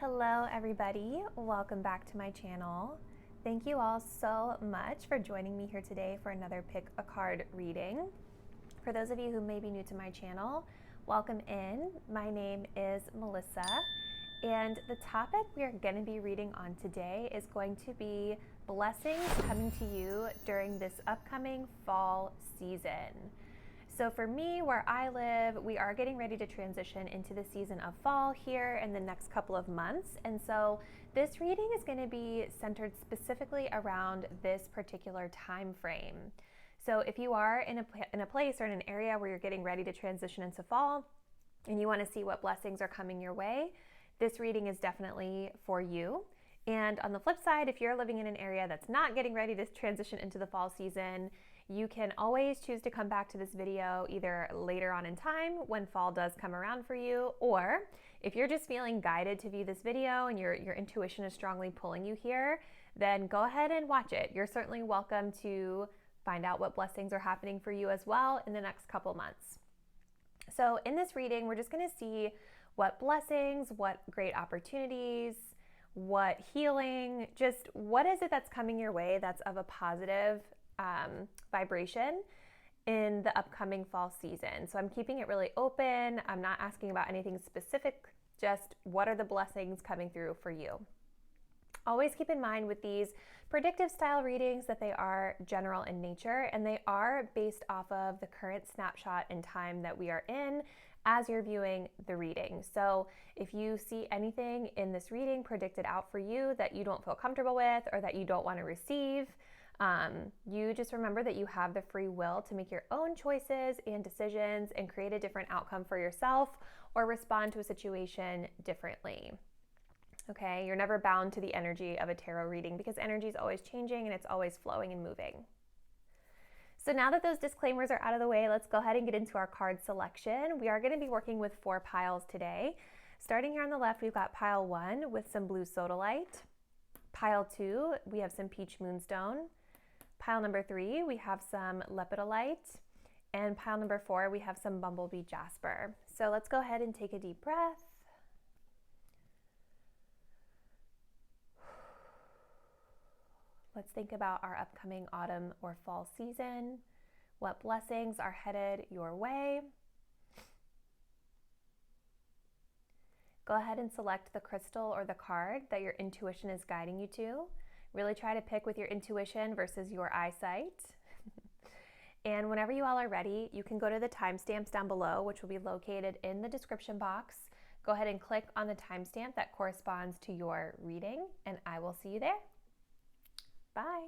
Hello everybody, welcome back to my channel. Thank you all so much for joining me here today for another pick a card reading. For those of you who may be new to my channel, welcome in. My name is Melissa, and the topic we are going to be reading on today is going to be blessings coming to you during this upcoming fall season. So for me, where I live, we are getting ready to transition into the season of fall here in the next couple of months. And so this reading is going to be centered specifically around this particular time frame. So if you are in a place or in an area where you're getting ready to transition into fall and you want to see what blessings are coming your way, this reading is definitely for you. And on the flip side, if you're living in an area that's not getting ready to transition into the fall season, you can always choose to come back to this video either later on in time when fall does come around for you, or if you're just feeling guided to view this video and your intuition is strongly pulling you here, then go ahead and watch it. You're certainly welcome to find out what blessings are happening for you as well in the next couple months. So in this reading, we're just going to see what blessings, what great opportunities, what healing, just what is it that's coming your way that's of a positive vibration in the upcoming fall season. So I'm keeping it really open. I'm not asking about anything specific, just what are the blessings coming through for you. Always keep in mind with these predictive style readings that they are general in nature and they are based off of the current snapshot in time that we are in as you're viewing the reading. So if you see anything in this reading predicted out for you that you don't feel comfortable with or that you don't want to receive, you just remember that you have the free will to make your own choices and decisions and create a different outcome for yourself or respond to a situation differently. Okay, you're never bound to the energy of a tarot reading because energy is always changing and it's always flowing and moving. So now that those disclaimers are out of the way, let's go ahead and get into our card selection. We are going to be working with 4 piles today. Starting here on the left, we've got pile 1 with some blue sodalite. Pile 2, we have some peach moonstone. Pile number 3, we have some lepidolite. And pile number 4, we have some bumblebee jasper. So let's go ahead and take a deep breath. Let's think about our upcoming autumn or fall season. What blessings are headed your way? Go ahead and select the crystal or the card that your intuition is guiding you to. Really try to pick with your intuition versus your eyesight. And whenever you all are ready, you can go to the timestamps down below, which will be located in the description box. Go ahead and click on the timestamp that corresponds to your reading, and I will see you there. Bye.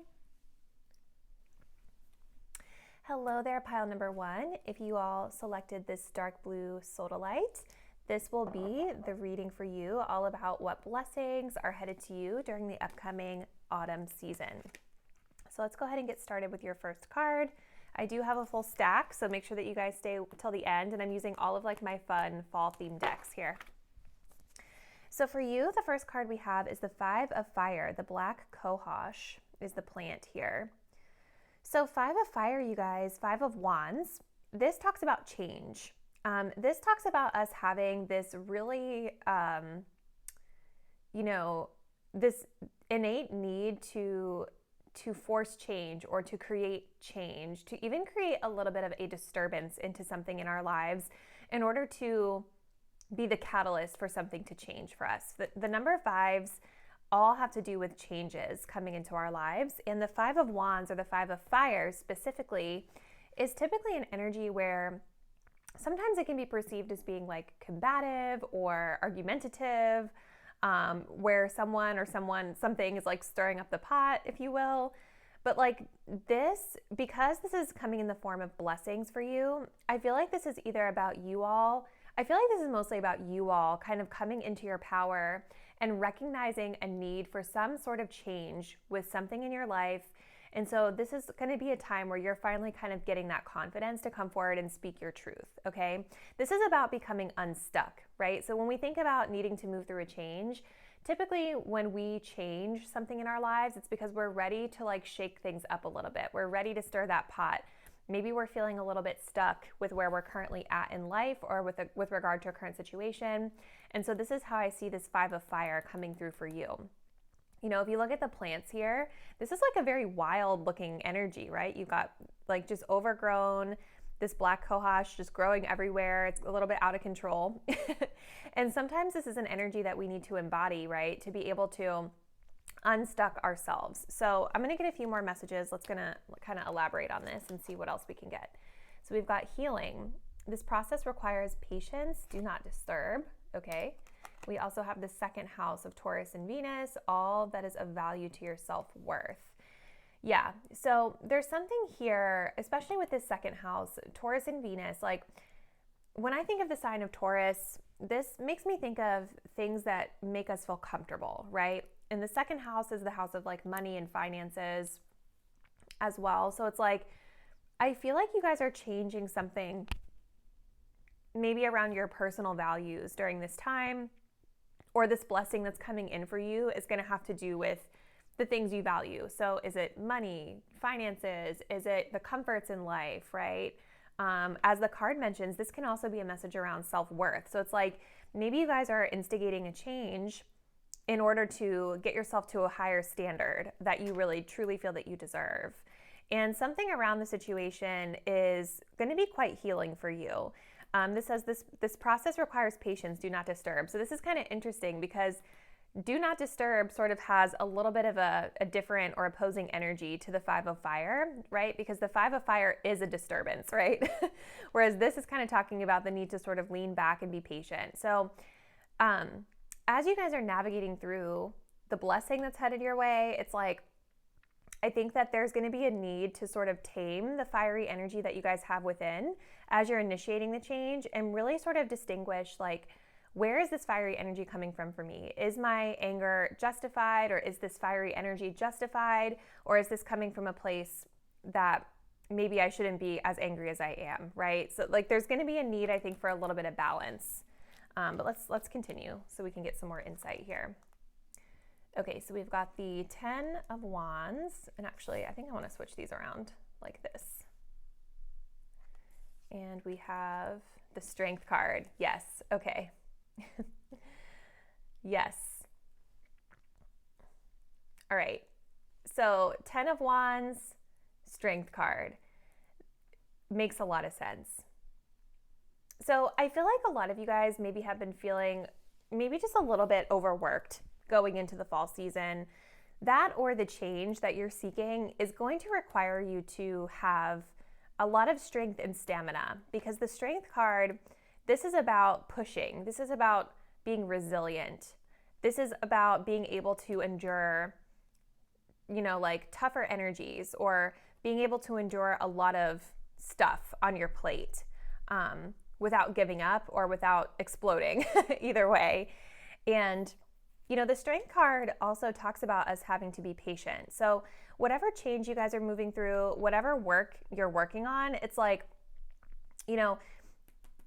Hello there, pile number 1. If you all selected this dark blue sodalite, this will be the reading for you, all about what blessings are headed to you during the upcoming autumn season. So let's go ahead and get started with your first card. I do have a full stack, so make sure that you guys stay till the end, and I'm using all of my fun fall themed decks here. So for you, the first card we have is the 5 of Fire. The black cohosh is the plant here. So 5 of Fire, you guys, 5 of Wands, this talks about change. This talks about us having this really, this innate need to force change or to create change, to even create a little bit of a disturbance into something in our lives in order to be the catalyst for something to change for us. The number 5s all have to do with changes coming into our lives. And the 5 of Wands, or the 5 of Fire specifically, is typically an energy where sometimes it can be perceived as being combative or argumentative, where someone or something is stirring up the pot, if you will. But this, because this is coming in the form of blessings for you, I feel like this is either about you all. I feel like this is mostly about you all kind of coming into your power and recognizing a need for some sort of change with something in your life. And so this is going to be a time where you're finally kind of getting that confidence to come forward and speak your truth, okay? This is about becoming unstuck, right? So when we think about needing to move through a change, typically when we change something in our lives, it's because we're ready to shake things up a little bit. We're ready to stir that pot. maybe we're feeling a little bit stuck with where we're currently at in life or with regard to a current situation. And so this is how I see this 5 of fire coming through for you. You know, if you look at the plants here, this is like a very wild looking energy, right? You've got like just overgrown, this black cohosh just growing everywhere. It's a little bit out of control. And sometimes this is an energy that we need to embody, right? To be able to unstuck ourselves. So I'm going to get a few more messages. Let's kind of elaborate on this and see what else we can get. So we've got healing. This process requires patience. Do not disturb. Okay. We also have the second house of Taurus and Venus, all that is of value to your self-worth. Yeah, so there's something here, especially with this second house, Taurus and Venus. Like when I think of the sign of Taurus, this makes me think of things that make us feel comfortable, right? And the second house is the house of like money and finances as well. So it's like, I feel like you guys are changing something maybe around your personal values during this time, or this blessing that's coming in for you is going to have to do with the things you value. So is it money, finances? Is it the comforts in life, right? As the card mentions, this can also be a message around self-worth. So it's like maybe you guys are instigating a change in order to get yourself to a higher standard that you really truly feel that you deserve. And something around the situation is going to be quite healing for you. This says this process requires patience, do not disturb. So this is kind of interesting because do not disturb sort of has a little bit of a different or opposing energy to the 5 of fire, right? Because the 5 of fire is a disturbance, right? Whereas this is kind of talking about the need to sort of lean back and be patient. So as you guys are navigating through the blessing that's headed your way, it's like, I think that there's going to be a need to sort of tame the fiery energy that you guys have within as you're initiating the change and really sort of distinguish like, where is this fiery energy coming from for me? Is my anger justified, or is this fiery energy justified, or is this coming from a place that maybe I shouldn't be as angry as I am, right? So like there's going to be a need, I think, for a little bit of balance. But let's continue so we can get some more insight here. Okay, so we've got the 10 of Wands, and actually I think I want to switch these around like this. And we have the Strength card. Yes, okay. Yes. All right, so 10 of Wands, Strength card. Makes a lot of sense. So I feel like a lot of you guys maybe have been feeling maybe just a little bit overworked going into the fall season. That or the change that you're seeking is going to require you to have a lot of strength and stamina, because the Strength card, this is about pushing. This is about being resilient. This is about being able to endure, like tougher energies, or being able to endure a lot of stuff on your plate without giving up or without exploding, either way. And the Strength card also talks about us having to be patient. So whatever change you guys are moving through, whatever work you're working on, it's like,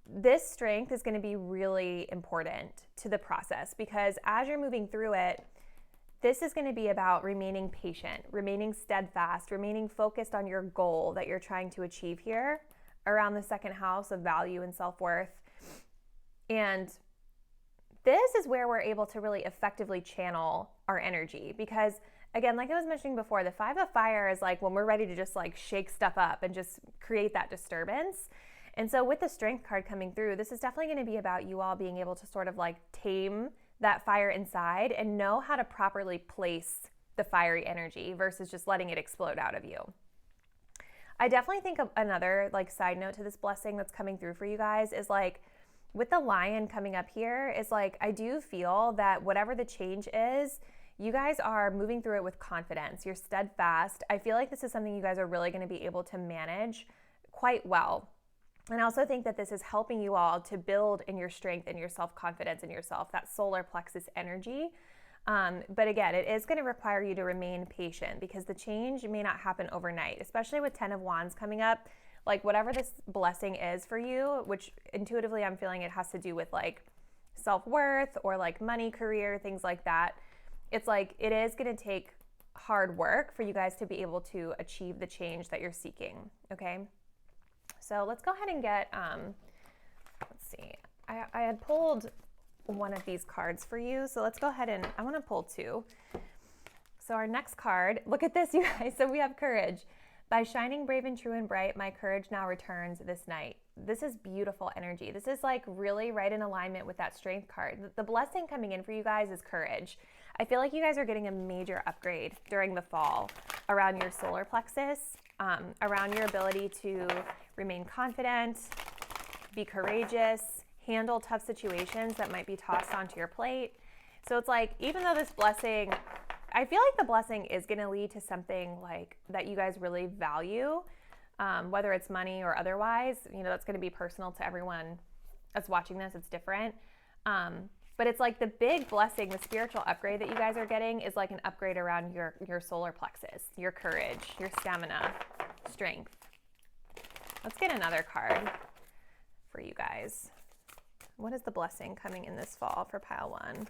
this strength is going to be really important to the process, because as you're moving through it, this is going to be about remaining patient, remaining steadfast, remaining focused on your goal that you're trying to achieve here around the second house of value and self-worth. And this is where we're able to really effectively channel our energy, because again, like I was mentioning before, the 5 of fire is like when we're ready to just like shake stuff up and just create that disturbance. And so with the Strength card coming through, this is definitely going to be about you all being able to sort of like tame that fire inside and know how to properly place the fiery energy versus just letting it explode out of you. I definitely think of another like side note to this blessing that's coming through for you guys is like, with the Lion coming up here, is like, I do feel that whatever the change is, you guys are moving through it with confidence. You're steadfast. I feel like this is something you guys are really going to be able to manage quite well. And I also think that this is helping you all to build in your strength and your self-confidence in yourself, that solar plexus energy. But again, it is going to require you to remain patient, because the change may not happen overnight, especially with 10 of Wands coming up. Like whatever this blessing is for you, which intuitively I'm feeling it has to do with like self-worth or like money, career, things like that. It's like it is going to take hard work for you guys to be able to achieve the change that you're seeking, okay? So let's go ahead and get, let's see, I had pulled one of these cards for you. So let's go ahead and, I want to pull two. So our next card, look at this, you guys. So we have courage. By shining brave and true and bright, my courage now returns this night. This is beautiful energy. This is like really right in alignment with that strength card. The blessing coming in for you guys is courage. I feel like you guys are getting a major upgrade during the fall around your solar plexus, around your ability to remain confident, be courageous, handle tough situations that might be tossed onto your plate. So it's like, even though this blessing, I feel like the blessing is going to lead to something like that you guys really value, whether it's money or otherwise. You know, that's going to be personal to everyone that's watching this. It's different. But it's like the big blessing, the spiritual upgrade that you guys are getting is like an upgrade around your solar plexus, your courage, your stamina, strength. Let's get another card for you guys. What is the blessing coming in this fall for pile one?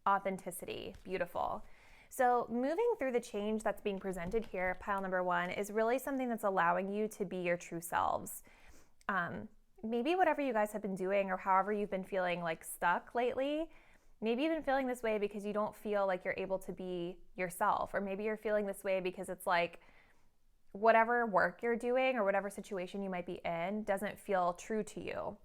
Authenticity. Beautiful. So moving through the change that's being presented here, pile number one, is really something that's allowing you to be your true selves. Maybe whatever you guys have been doing or however you've been feeling like stuck lately, maybe you've been feeling this way because you don't feel like you're able to be yourself, or maybe you're feeling this way because it's like whatever work you're doing or whatever situation you might be in doesn't feel true to you.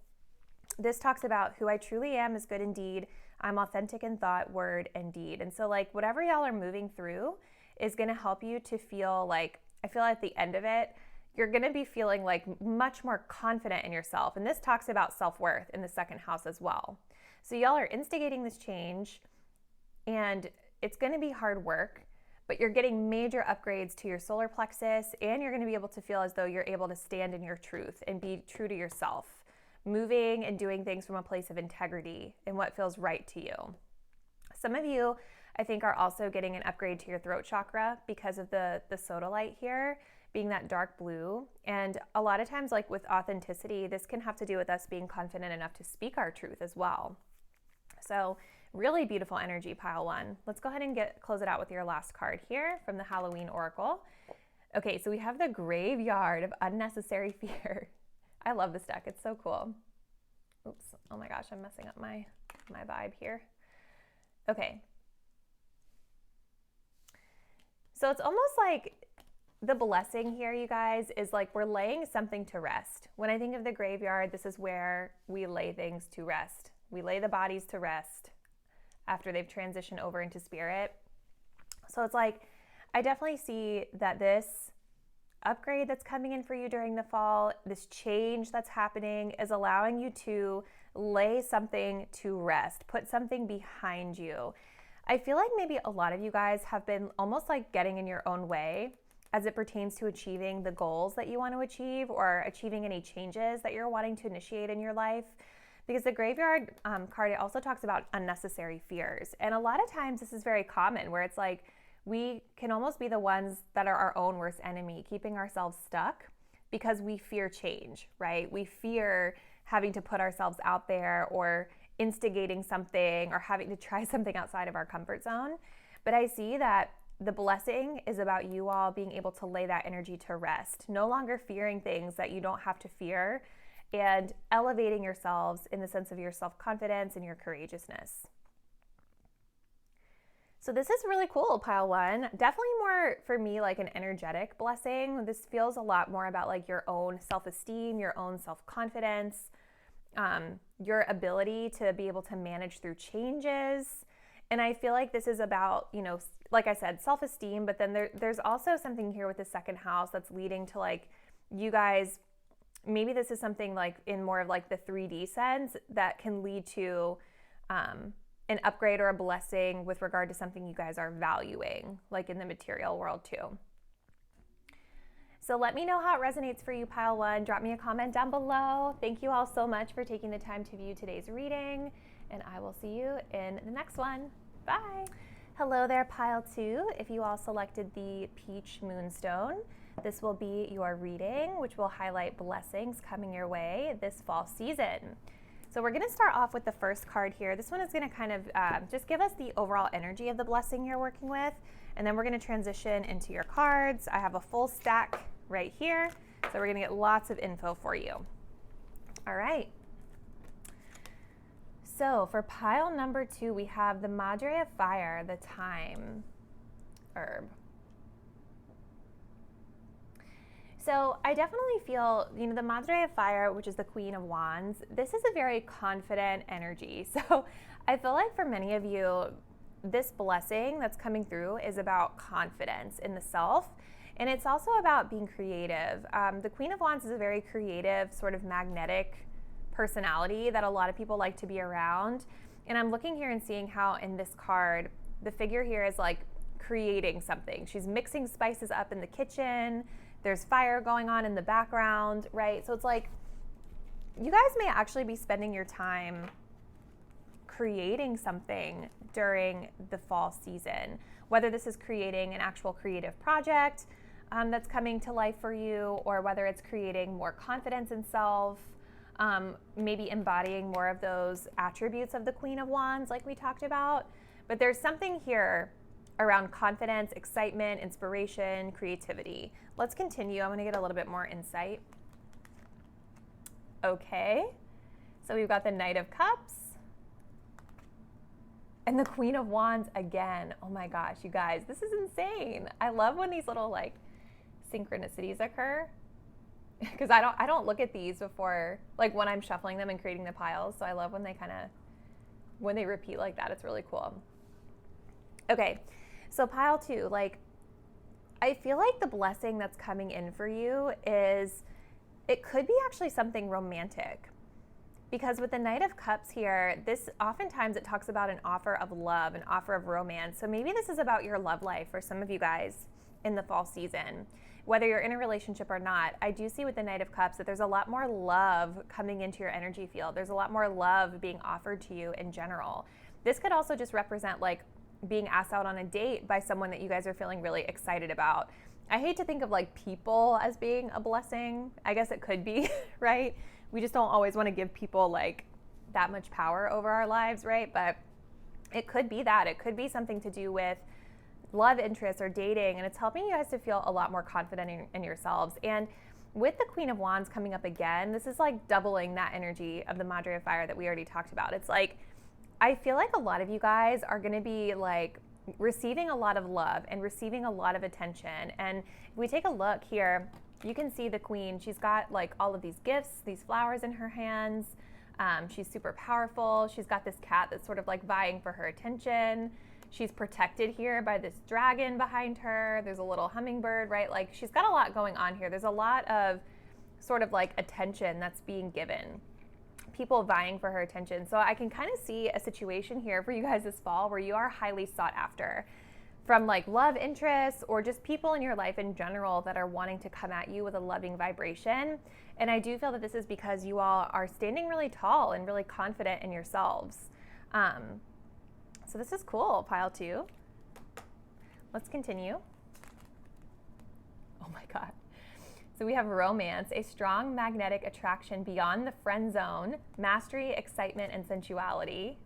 This talks about who I truly am is good indeed. I'm authentic in thought, word, and deed. And so like whatever y'all are moving through is going to help you to feel like, I feel at the end of it, you're going to be feeling like much more confident in yourself. And this talks about self-worth in the second house as well. So y'all are instigating this change, and it's going to be hard work, but you're getting major upgrades to your solar plexus, and you're going to be able to feel as though you're able to stand in your truth and be true to yourself, moving and doing things from a place of integrity and what feels right to you. Some of you, I think, are also getting an upgrade to your throat chakra because of the sodalite here being that dark blue. And a lot of times, like with authenticity, this can have to do with us being confident enough to speak our truth as well. So really beautiful energy, pile one. Let's go ahead and close it out with your last card here from the Halloween Oracle. Okay, so we have the Graveyard of Unnecessary Fear. I love this deck. It's so cool. Oops. Oh my gosh, I'm messing up my vibe here. Okay. So it's almost like the blessing here, you guys, is like we're laying something to rest. When I think of the graveyard, this is where we lay things to rest. We lay the bodies to rest after they've transitioned over into spirit. So it's like, I definitely see that this upgrade that's coming in for you during the fall, this change that's happening, is allowing you to lay something to rest, put something behind you. I feel like maybe a lot of you guys have been almost like getting in your own way as it pertains to achieving the goals that you want to achieve or achieving any changes that you're wanting to initiate in your life. Because the graveyard card, it also talks about unnecessary fears. And a lot of times this is very common, where it's like we can almost be the ones that are our own worst enemy, keeping ourselves stuck because we fear change, right? We fear having to put ourselves out there or instigating something or having to try something outside of our comfort zone. But I see that the blessing is about you all being able to lay that energy to rest, no longer fearing things that you don't have to fear, and elevating yourselves in the sense of your self-confidence and your courageousness. So this is really cool, pile one. Definitely more for me like an energetic blessing. This feels a lot more about like your own self-esteem, your own self-confidence, your ability to be able to manage through changes. And I feel like this is about, you know, like I said, self-esteem, but then there's also something here with the second house that's leading to like you guys, maybe this is something like in more of like the 3D sense that can lead to an upgrade or a blessing with regard to something you guys are valuing, like in the material world too. So let me know how it resonates for you, pile one. Drop me a comment down below. Thank you all so much for taking the time to view today's reading, and I will see you in the next one. Bye. Hello there, pile two. If you all selected the Peach Moonstone, this will be your reading, which will highlight blessings coming your way this fall season. So we're going to start off with the first card here. This one is going to kind of just give us the overall energy of the blessing you're working with, and then we're going to transition into your cards. I have a full stack right here. So we're gonna get lots of info for you. All right. So for pile number 2, we have the Madre of Fire, the Thyme herb. So I definitely feel, the Madre of Fire, which is the Queen of Wands, this is a very confident energy. So I feel like for many of you, this blessing that's coming through is about confidence in the self. And it's also about being creative. The Queen of Wands is a very creative, sort of magnetic personality that a lot of people like to be around. And I'm looking here and seeing how in this card, the figure here is like creating something. She's mixing spices up in the kitchen. There's fire going on in the background, right? So it's like, you guys may actually be spending your time creating something during the fall season, whether this is creating an actual creative project that's coming to life for you, or whether it's creating more confidence in self, maybe embodying more of those attributes of the Queen of Wands like we talked about. But there's something here around confidence, excitement, inspiration, creativity. Let's continue. I'm going to get a little bit more insight. Okay, so we've got the Knight of Cups and the Queen of Wands again. Oh my gosh, you guys, this is insane. I love when these little like synchronicities occur, because I don't look at these before, like when I'm shuffling them and creating the piles. So I love when they repeat like that. It's really cool. Okay, so pile 2, like, I feel like the blessing that's coming in for you is, it could be actually something romantic. Because with the Knight of Cups here, this oftentimes it talks about an offer of love, an offer of romance. So maybe this is about your love life for some of you guys in the fall season. Whether you're in a relationship or not, I do see with the Knight of Cups that there's a lot more love coming into your energy field. There's a lot more love being offered to you in general. This could also just represent like being asked out on a date by someone that you guys are feeling really excited about. I hate to think of like people as being a blessing. I guess it could be, right? We just don't always want to give people like that much power over our lives, right? But it could be that. It could be something to do with love interest or dating, and it's helping you guys to feel a lot more confident in yourselves. And with the Queen of Wands coming up again, this is like doubling that energy of the Madre of Fire that we already talked about. It's like, I feel like a lot of you guys are going to be like receiving a lot of love and receiving a lot of attention. And if we take a look here, you can see the Queen. She's got like all of these gifts, these flowers in her hands. She's super powerful. She's got this cat that's sort of like vying for her attention. She's protected here by this dragon behind her. There's a little hummingbird, right? Like, she's got a lot going on here. There's a lot of sort of like attention that's being given. People vying for her attention. So I can kind of see a situation here for you guys this fall where you are highly sought after, from like love interests or just people in your life in general that are wanting to come at you with a loving vibration. And I do feel that this is because you all are standing really tall and really confident in yourselves. So this is cool, pile 2. Let's continue. Oh my God. So we have romance, a strong magnetic attraction beyond the friend zone, mastery, excitement, and sensuality.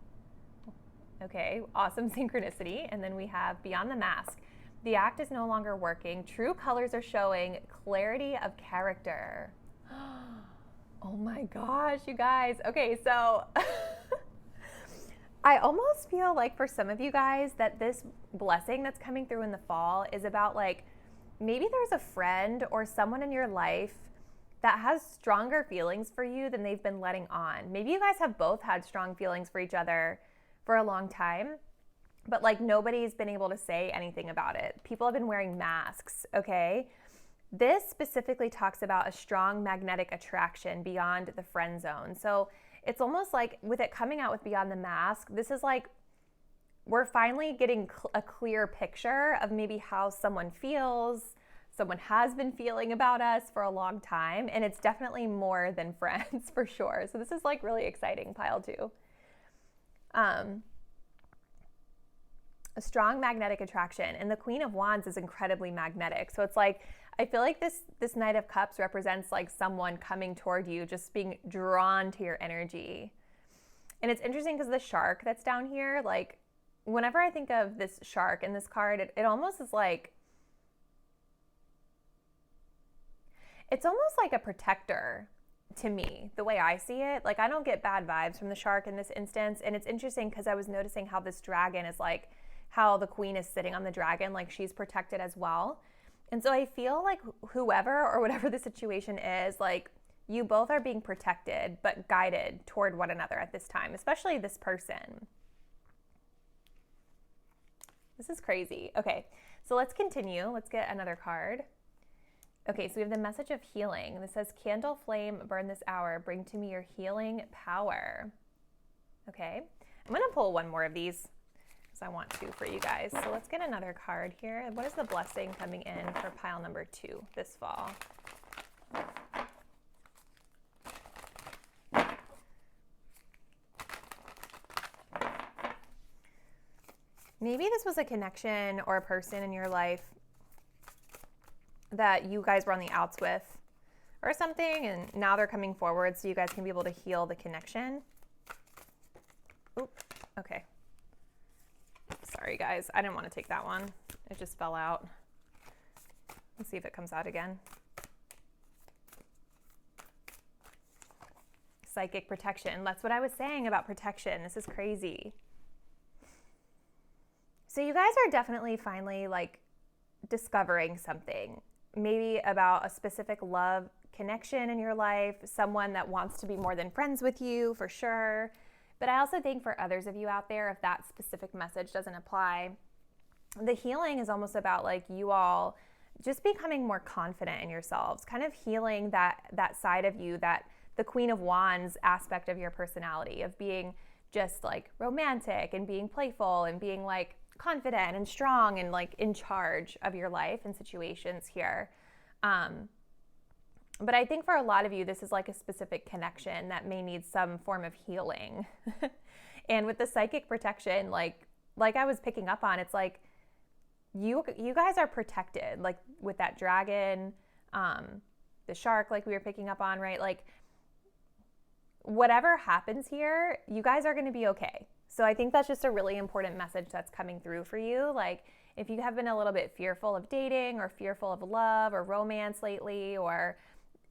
Okay, awesome synchronicity. And then we have beyond the mask. The act is no longer working. True colors are showing, clarity of character. Oh my gosh, you guys. Okay, so I almost feel like for some of you guys that this blessing that's coming through in the fall is about like, maybe there's a friend or someone in your life that has stronger feelings for you than they've been letting on. Maybe you guys have both had strong feelings for each other for a long time, but like nobody's been able to say anything about it. People have been wearing masks, okay? This specifically talks about a strong magnetic attraction beyond the friend zone. So it's almost like with it coming out with Beyond the Mask, this is like we're finally getting a clear picture of maybe how someone feels, someone has been feeling about us for a long time, and it's definitely more than friends for sure. So this is like really exciting, pile 2. A strong magnetic attraction, and the Queen of Wands is incredibly magnetic. So it's like, I feel like this Knight of Cups represents like someone coming toward you, just being drawn to your energy. And it's interesting because the shark that's down here, like whenever I think of this shark in this card, it almost is like, it's almost like a protector to me, the way I see it. Like, I don't get bad vibes from the shark in this instance. And it's interesting because I was noticing how this dragon is like, how the queen is sitting on the dragon, like she's protected as well. And so I feel like whoever or whatever the situation is, like, you both are being protected but guided toward one another at this time, especially this person. This is crazy. Okay, so let's continue. Let's get another card. Okay, so we have the message of healing. This says, candle flame, burn this hour. Bring to me your healing power. Okay, I'm going to pull one more of these because I want to for you guys. So let's get another card here. What is the blessing coming in for pile number 2 this fall? Maybe this was a connection or a person in your life that you guys were on the outs with or something, and now they're coming forward so you guys can be able to heal the connection. Oop, okay. Sorry guys, I didn't want to take that one. It just fell out. Let's see if it comes out again. Psychic protection. That's what I was saying about protection. This is crazy. So you guys are definitely finally like discovering something, maybe about a specific love connection in your life, someone that wants to be more than friends with you for sure. But I also think for others of you out there, if that specific message doesn't apply, the healing is almost about like you all just becoming more confident in yourselves, kind of healing that side of you, that the Queen of Wands aspect of your personality, of being just like romantic and being playful and being like confident and strong and like in charge of your life and situations here. But I think for a lot of you, this is like a specific connection that may need some form of healing. And with the psychic protection, like I was picking up on, it's like you guys are protected, like with that dragon, the shark, like we were picking up on, right? Like whatever happens here, you guys are going to be okay. So I think that's just a really important message that's coming through for you. Like if you have been a little bit fearful of dating or fearful of love or romance lately, or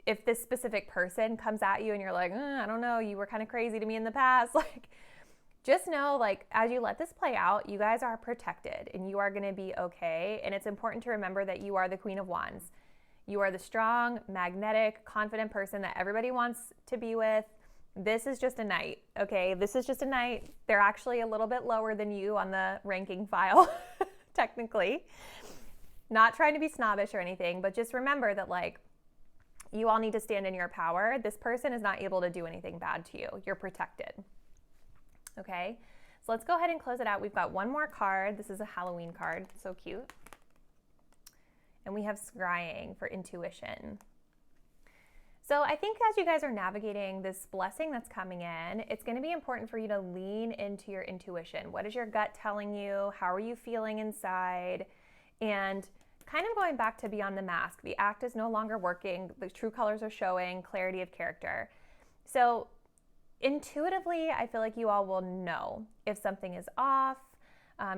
if this specific person comes at you and you're like, I don't know, you were kind of crazy to me in the past, like just know, like as you let this play out, you guys are protected and you are going to be okay. And it's important to remember that you are the Queen of Wands. You are the strong, magnetic, confident person that everybody wants to be with. This is just a night, okay? This is just a night. They're actually a little bit lower than you on the ranking file, technically. Not trying to be snobbish or anything, but just remember that like you all need to stand in your power. This person is not able to do anything bad to you. You're protected, okay? So let's go ahead and close it out. We've got one more card. This is a Halloween card, so cute. And we have scrying for intuition. So I think as you guys are navigating this blessing that's coming in, it's going to be important for you to lean into your intuition. What is your gut telling you? How are you feeling inside? And kind of going back to beyond the mask. The act is no longer working. The true colors are showing, clarity of character. So intuitively, I feel like you all will know if something is off.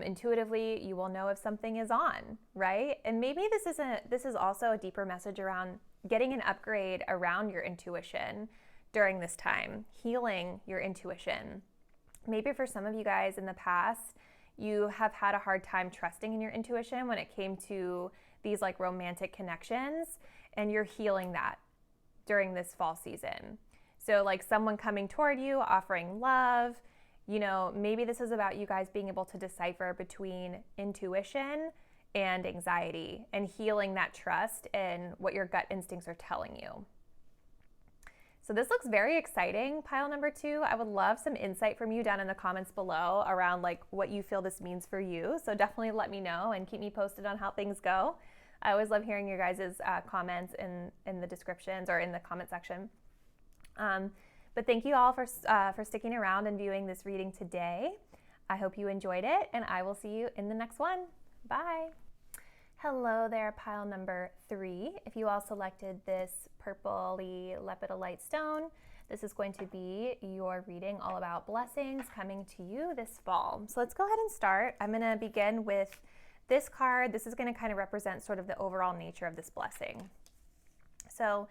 Intuitively, you will know if something is on, right? And maybe this is also a deeper message around getting an upgrade around your intuition during this time, healing your intuition. Maybe for some of you guys in the past, you have had a hard time trusting in your intuition when it came to these like romantic connections, and you're healing that during this fall season. So like someone coming toward you, offering love, you know, maybe this is about you guys being able to decipher between intuition and anxiety and healing that trust in what your gut instincts are telling you. So this looks very exciting, pile number 2. I would love some insight from you down in the comments below around like what you feel this means for you. So definitely let me know and keep me posted on how things go. I always love hearing your guys' comments in the descriptions or in the comment section. But thank you all for sticking around and viewing this reading today. I hope you enjoyed it, and I will see you in the next one. Bye. Hello there, pile number 3. If you all selected this purpley lepidolite stone, this is going to be your reading all about blessings coming to you this fall. So let's go ahead and start. I'm going to begin with this card. This is going to kind of represent sort of the overall nature of this blessing. So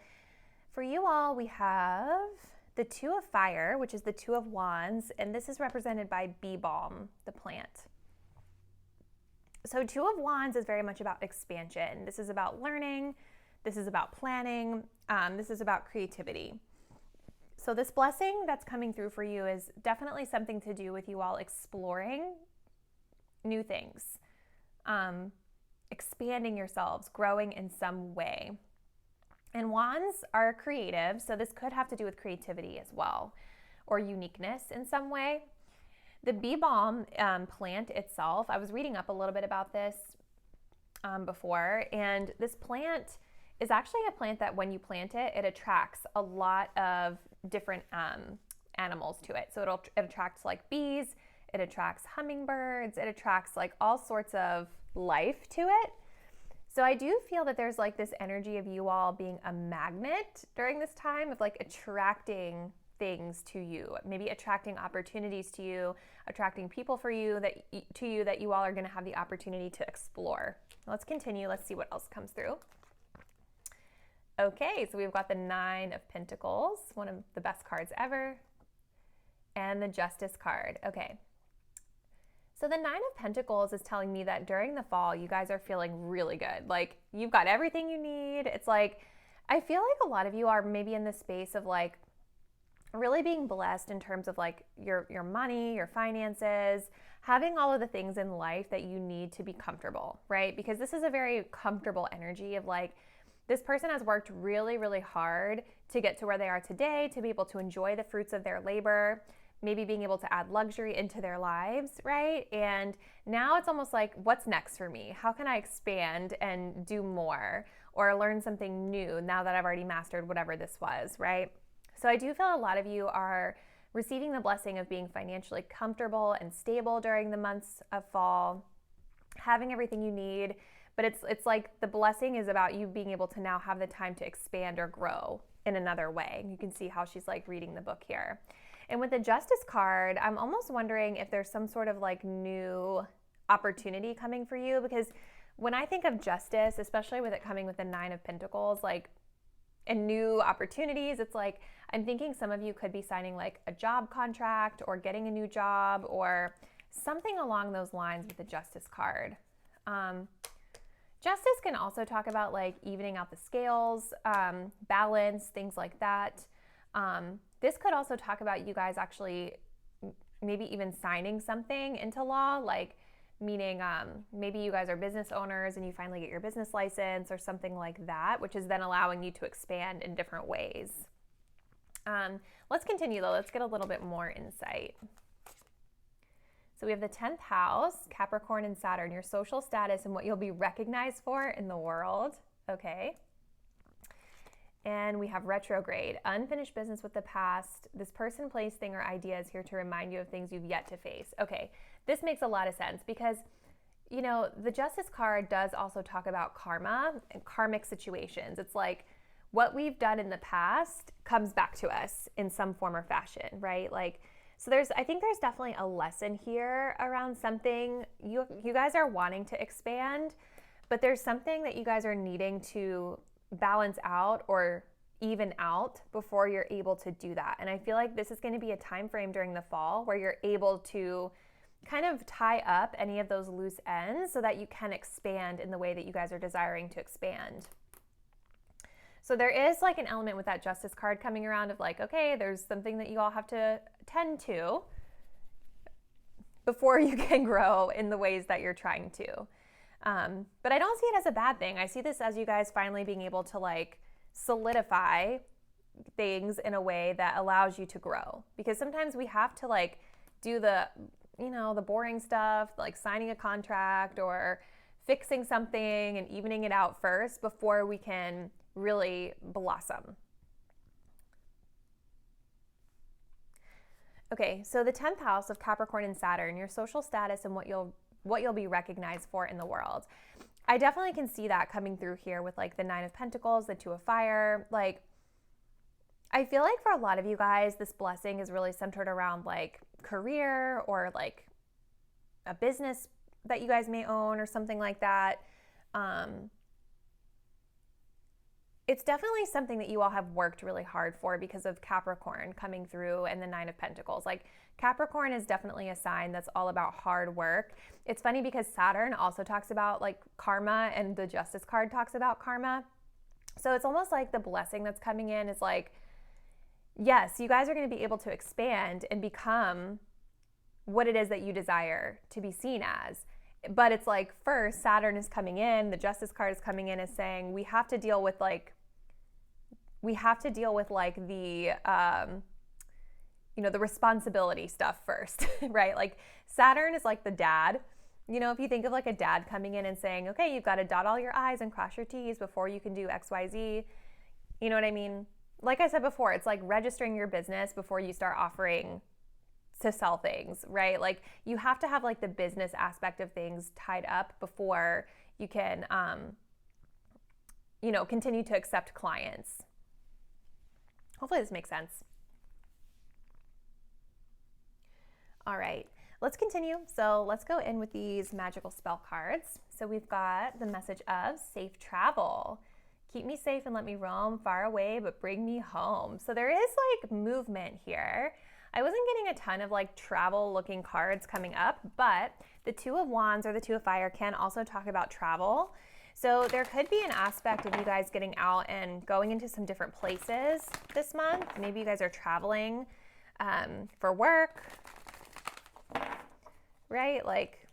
for you all, we have the Two of Fire, which is the Two of Wands, and this is represented by bee balm, the plant. So Two of Wands is very much about expansion. This is about learning. This is about planning. This is about creativity. So this blessing that's coming through for you is definitely something to do with you all exploring new things, expanding yourselves, growing in some way. And wands are creative, so this could have to do with creativity as well, or uniqueness in some way. The bee balm plant itself, I was reading up a little bit about this before, and this plant is actually a plant that when you plant it, it attracts a lot of different animals to it. So it attracts like bees, it attracts hummingbirds, it attracts like all sorts of life to it. So I do feel that there's like this energy of you all being a magnet during this time, of like attracting things to you, maybe attracting opportunities to you, attracting people for you that you all are going to have the opportunity to explore. Let's continue. Let's see what else comes through. Okay, so we've got the Nine of Pentacles, one of the best cards ever, and the Justice card. Okay. So the Nine of Pentacles is telling me that during the fall, you guys are feeling really good. Like you've got everything you need. It's like, I feel like a lot of you are maybe in the space of like really being blessed in terms of like your money, your finances, having all of the things in life that you need to be comfortable, right? Because this is a very comfortable energy of like, this person has worked really, really hard to get to where they are today, to be able to enjoy the fruits of their labor, maybe being able to add luxury into their lives, right? And now it's almost like, what's next for me? How can I expand and do more or learn something new now that I've already mastered whatever this was, right? So I do feel a lot of you are receiving the blessing of being financially comfortable and stable during the months of fall, having everything you need, but it's like the blessing is about you being able to now have the time to expand or grow in another way. You can see how she's like reading the book here. And with the Justice card, I'm almost wondering if there's some sort of like new opportunity coming for you, because when I think of justice, especially with it coming with the Nine of Pentacles, like, and new opportunities, it's like, I'm thinking some of you could be signing like a job contract or getting a new job or something along those lines with the Justice card. Justice can also talk about like evening out the scales, balance, things like that. This could also talk about you guys actually maybe even signing something into law, like meaning maybe you guys are business owners and you finally get your business license or something like that, which is then allowing you to expand in different ways. Let's continue though. Let's get a little bit more insight. So we have the 10th house, Capricorn and Saturn, your social status and what you'll be recognized for in the world. Okay. And we have retrograde, unfinished business with the past. This person, place, thing, or idea is here to remind you of things you've yet to face. Okay, this makes a lot of sense because, you know, the Justice card does also talk about karma and karmic situations. It's like what we've done in the past comes back to us in some form or fashion, right? Like, so I think there's definitely a lesson here around something. You guys are wanting to expand, but there's something that you guys are needing to balance out or even out before you're able to do that. And I feel like this is going to be a time frame during the fall where you're able to kind of tie up any of those loose ends so that you can expand in the way that you guys are desiring to expand. So there is like an element with that Justice card coming around of like, okay, there's something that you all have to tend to before you can grow in the ways that you're trying to. But I don't see it as a bad thing. I see this as you guys finally being able to like solidify things in a way that allows you to grow. Because sometimes we have to like do the, you know, the boring stuff, like signing a contract or fixing something and evening it out first before we can really blossom. Okay, so the 10th house of Capricorn and Saturn, your social status and what you'll be recognized for in the world. I definitely can see that coming through here with like the 9 of Pentacles, the 2 of Fire. Like, I feel like for a lot of you guys, this blessing is really centered around like career or like a business that you guys may own or something like that. it's definitely something that you all have worked really hard for because of Capricorn coming through and the Nine of Pentacles. Like Capricorn is definitely a sign that's all about hard work. It's funny because Saturn also talks about like karma, and the Justice card talks about karma. So it's almost like the blessing that's coming in is like, yes, you guys are going to be able to expand and become what it is that you desire to be seen as. But it's like, first, Saturn is coming in, the Justice card is coming in as saying we have to deal with like the the responsibility stuff first, right? Like Saturn is like the dad. If you think of like a dad coming in and saying, okay, you've got to dot all your I's and cross your T's before you can do X, Y, Z. You know what I mean? Like I said before, it's like registering your business before you start offering to sell things, right? Like you have to have like the business aspect of things tied up before you can, continue to accept clients. Hopefully this makes sense. All right, let's continue. So let's go in with these magical spell cards. So we've got the message of safe travel. Keep me safe and let me roam far away, but bring me home. So there is like movement here. I wasn't getting a ton of like travel looking cards coming up, but the Two of Wands or the Two of Fire can also talk about travel. So there could be an aspect of you guys getting out and going into some different places this month. Maybe you guys are traveling for work, right? Like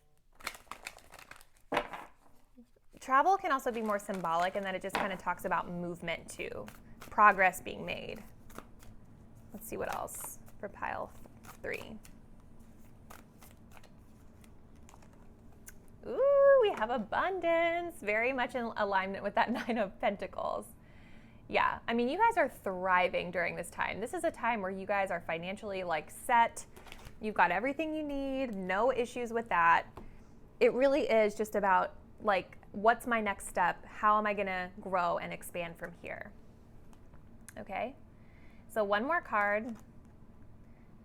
travel can also be more symbolic in that it just kind of talks about movement too, progress being made. Let's see what else for pile 3. Ooh, we have abundance, very much in alignment with that Nine of Pentacles. Yeah, I mean, you guys are thriving during this time. This is a time where you guys are financially like set. You've got everything you need, no issues with that. It really is just about like, what's my next step? How am I gonna grow and expand from here? Okay, so one more card.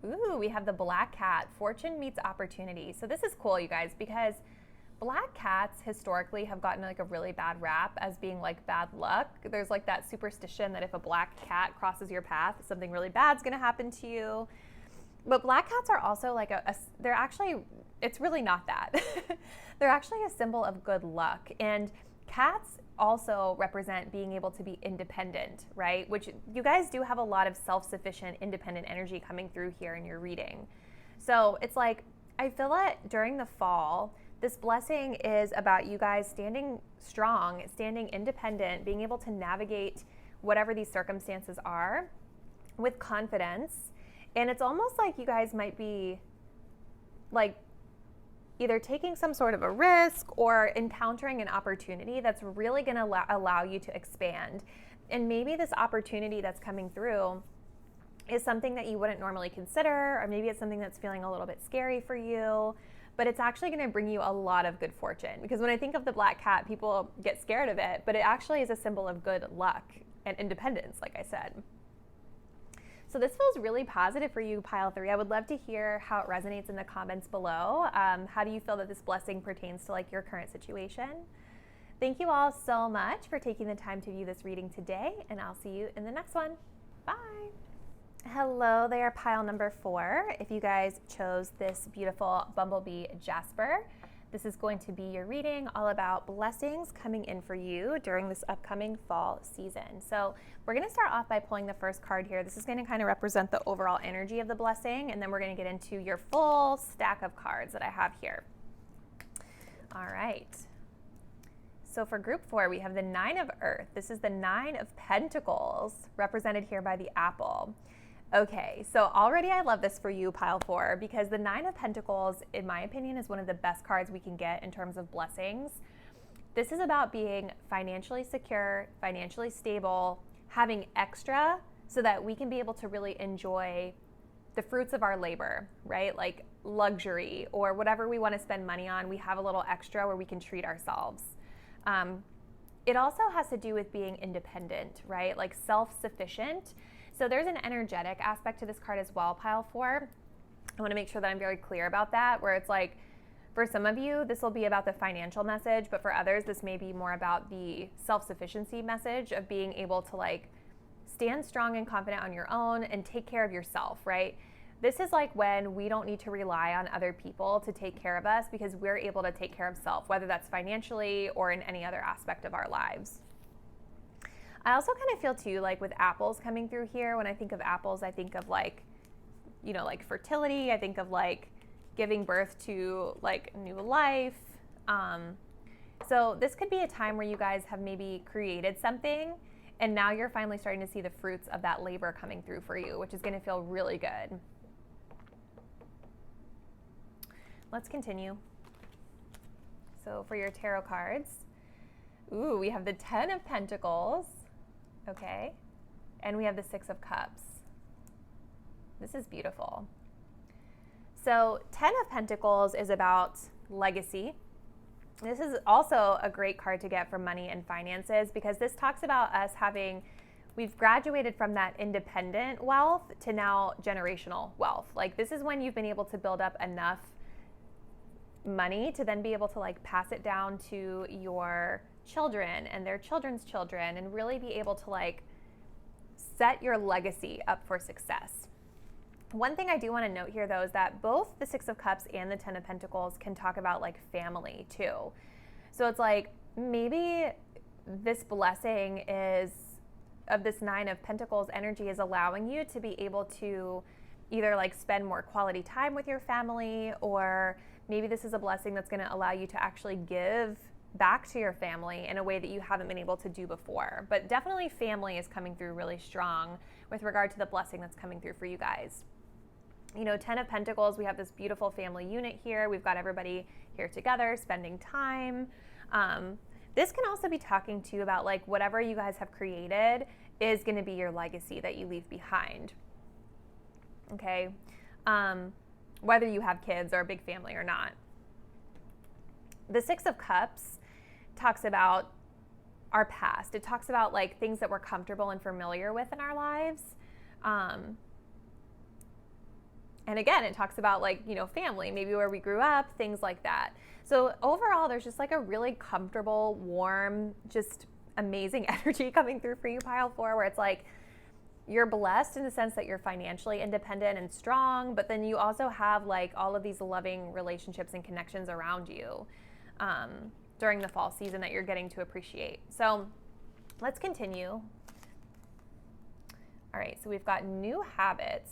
Ooh, we have the Black Cat, fortune meets opportunity. So this is cool, you guys, because black cats historically have gotten like a really bad rap as being like bad luck. There's like that superstition that if a black cat crosses your path, something really bad's gonna happen to you. But black cats are also like they're actually, it's really not that. They're actually a symbol of good luck. And cats also represent being able to be independent, right? Which you guys do have a lot of self-sufficient, independent energy coming through here in your reading. So it's like, I feel that during the fall, this blessing is about you guys standing strong, standing independent, being able to navigate whatever these circumstances are with confidence. And it's almost like you guys might be like either taking some sort of a risk or encountering an opportunity that's really going to allow you to expand. And maybe this opportunity that's coming through is something that you wouldn't normally consider, or maybe it's something that's feeling a little bit scary for you, but it's actually going to bring you a lot of good fortune. Because when I think of the black cat, people get scared of it, but it actually is a symbol of good luck and independence, like I said. So this feels really positive for you, pile 3. I would love to hear how it resonates in the comments below. How do you feel that this blessing pertains to like your current situation? Thank you all so much for taking the time to view this reading today, and I'll see you in the next one. Bye. Hello there, pile number 4. If you guys chose this beautiful bumblebee jasper, this is going to be your reading all about blessings coming in for you during this upcoming fall season. So we're going to start off by pulling the first card here. This is going to kind of represent the overall energy of the blessing, and then we're going to get into your full stack of cards that I have here. All right. So for group 4, we have the 9 of Earth. This is the 9 of Pentacles, represented here by the apple. Okay, so already I love this for you, pile 4, because the 9 of Pentacles, in my opinion, is one of the best cards we can get in terms of blessings. This is about being financially secure, financially stable, having extra so that we can be able to really enjoy the fruits of our labor, right? Like luxury or whatever we want to spend money on, we have a little extra where we can treat ourselves. It also has to do with being independent, right? Like self-sufficient. So there's an energetic aspect to this card as well, pile 4. I want to make sure that I'm very clear about that, where it's like For some of you, this will be about the financial message, but for others, this may be more about the self-sufficiency message of being able to like stand strong and confident on your own and take care of yourself, right? This is like when we don't need to rely on other people to take care of us because we're able to take care of self, whether that's financially or in any other aspect of our lives. I also kind of feel too, like with apples coming through here, when I think of apples, I think of like, you know, like fertility. I think of like giving birth to like new life. So this could be a time where you guys have maybe created something and now you're finally starting to see the fruits of that labor coming through for you, which is going to feel really good. Let's continue. So for your tarot cards, ooh, we have the 10 of Pentacles, okay, and we have the 6 of Cups. This is beautiful. So 10 of Pentacles is about legacy. This is also a great card to get for money and finances because this talks about us we've graduated from that independent wealth to now generational wealth. Like this is when you've been able to build up enough money to then be able to like pass it down to your children and their children's children and really be able to like set your legacy up for success. One thing I do want to note here though is that both the 6 of Cups and the 10 of Pentacles can talk about like family too. So it's like maybe this blessing is of this 9 of Pentacles energy is allowing you to be able to either like spend more quality time with your family, or maybe this is a blessing that's going to allow you to actually give back to your family in a way that you haven't been able to do before. But definitely family is coming through really strong with regard to the blessing that's coming through for you guys. You know, 10 of Pentacles, we have this beautiful family unit here. We've got everybody here together, spending time. This can also be talking to you about like whatever you guys have created is going to be your legacy that you leave behind. Okay. Whether you have kids or a big family or not. The 6 of Cups talks about our past. It talks about like things that we're comfortable and familiar with in our lives. And again, it talks about like, you know, family, maybe where we grew up, things like that. So overall, there's just like a really comfortable, warm, just amazing energy coming through for you, pile 4, where it's like you're blessed in the sense that you're financially independent and strong, but then you also have like all of these loving relationships and connections around you during the fall season that you're getting to appreciate. So let's continue. All right, so we've got new habits.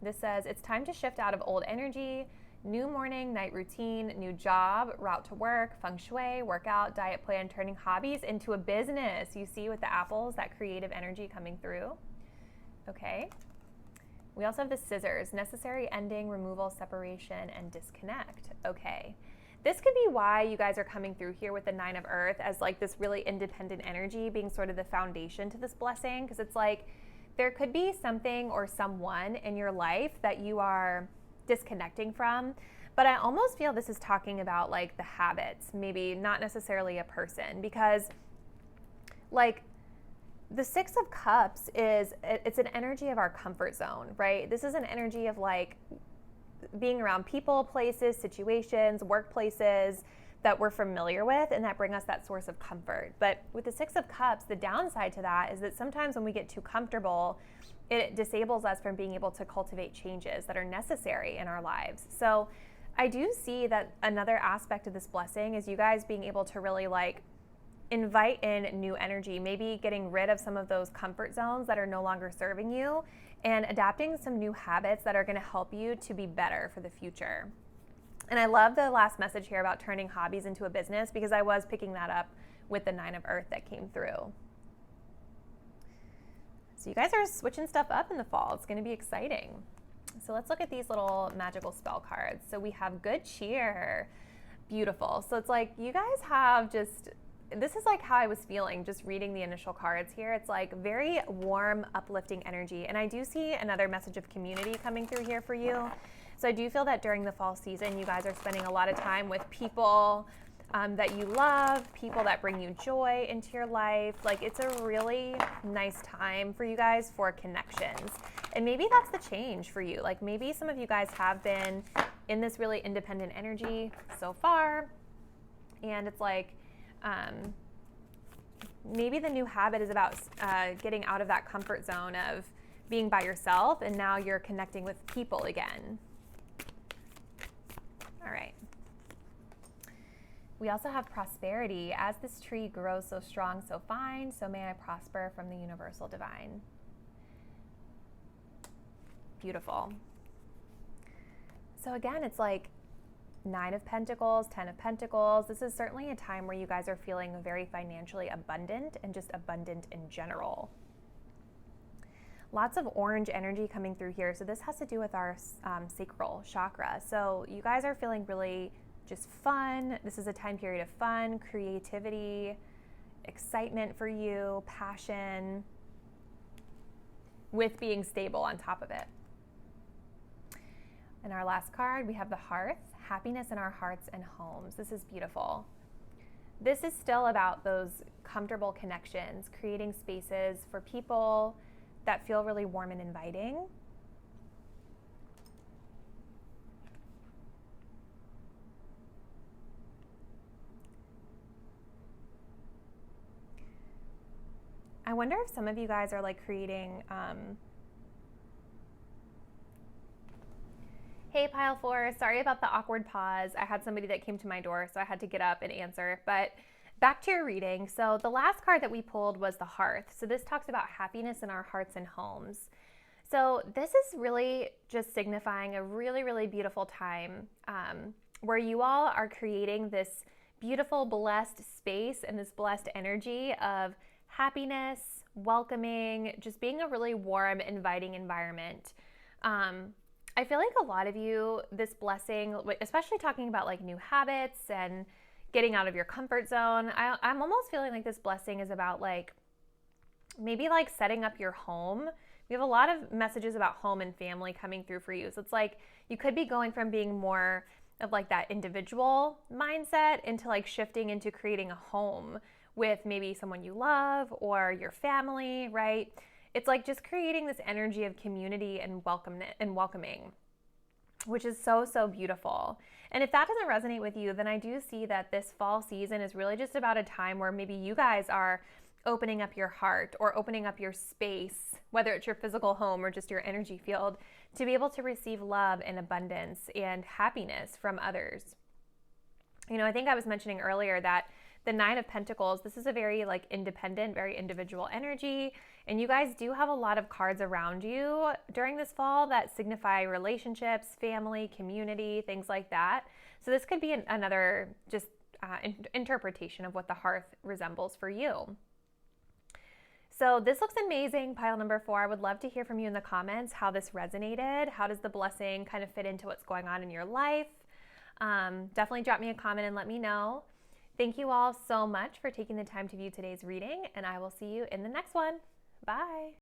This says it's time to shift out of old energy, new morning, night routine, new job, route to work, feng shui, workout, diet plan, turning hobbies into a business. You see with the apples, that creative energy coming through. Okay. We also have the scissors, necessary ending, removal, separation, and disconnect. Okay. This could be why you guys are coming through here with the 9 of Earth as like this really independent energy being sort of the foundation to this blessing, because it's like, there could be something or someone in your life that you are disconnecting from, but I almost feel this is talking about like the habits, maybe not necessarily a person, because like the 6 of Cups it's an energy of our comfort zone, right? This is an energy of like being around people, places, situations, workplaces that we're familiar with and that bring us that source of comfort. But with the 6 of Cups, the downside to that is that sometimes when we get too comfortable, it disables us from being able to cultivate changes that are necessary in our lives. So I do see that another aspect of this blessing is you guys being able to really like invite in new energy, maybe getting rid of some of those comfort zones that are no longer serving you and adapting some new habits that are going to help you to be better for the future. And I love the last message here about turning hobbies into a business, because I was picking that up with the 9 of Earth that came through. So you guys are switching stuff up in the fall. It's going to be exciting. So let's look at these little magical spell cards. So we have good cheer. Beautiful. So it's like you guys have just, this is like how I was feeling just reading the initial cards here. It's like very warm, uplifting energy. And I do see another message of community coming through here for you. So I do feel that during the fall season, you guys are spending a lot of time with people that you love, people that bring you joy into your life. Like it's a really nice time for you guys for connections. And maybe that's the change for you. Like maybe some of you guys have been in this really independent energy so far. And it's like, maybe the new habit is about getting out of that comfort zone of being by yourself, and now you're connecting with people again. All right. We also have prosperity. As this tree grows so strong, so fine, so may I prosper from the universal divine. Beautiful. So again, it's like 9 of Pentacles, 10 of Pentacles. This is certainly a time where you guys are feeling very financially abundant and just abundant in general. Lots of orange energy coming through here. So this has to do with our sacral chakra. So you guys are feeling really just fun. This is a time period of fun, creativity, excitement for you, passion, with being stable on top of it. And our last card, we have the Hearth, happiness in our hearts and homes. This is beautiful. This is still about those comfortable connections, creating spaces for people that feel really warm and inviting. I wonder if some of you guys are like creating, hey, Pile 4, sorry about the awkward pause. I had somebody that came to my door, so I had to get up and answer. But back to your reading. So the last card that we pulled was the Hearth. So this talks about happiness in our hearts and homes. So this is really just signifying a really, really beautiful time where you all are creating this beautiful, blessed space and this blessed energy of happiness, welcoming, just being a really warm, inviting environment. I feel like a lot of you, this blessing, especially talking about like new habits and getting out of your comfort zone, I'm almost feeling like this blessing is about like maybe like setting up your home. We have a lot of messages about home and family coming through for you. So it's like you could be going from being more of like that individual mindset into like shifting into creating a home with maybe someone you love or your family, right? It's like just creating this energy of community and welcoming, which is so, so beautiful. And if that doesn't resonate with you, then I do see that this fall season is really just about a time where maybe you guys are opening up your heart or opening up your space, whether it's your physical home or just your energy field, to be able to receive love and abundance and happiness from others. You know, I think I was mentioning earlier that the 9 of Pentacles, this is a very like independent, very individual energy. And you guys do have a lot of cards around you during this fall that signify relationships, family, community, things like that. So this could be another just interpretation of what the Hearth resembles for you. So this looks amazing, pile number 4. I would love to hear from you in the comments how this resonated. How does the blessing kind of fit into what's going on in your life? Definitely drop me a comment and let me know. Thank you all so much for taking the time to view today's reading, and I will see you in the next one. Bye.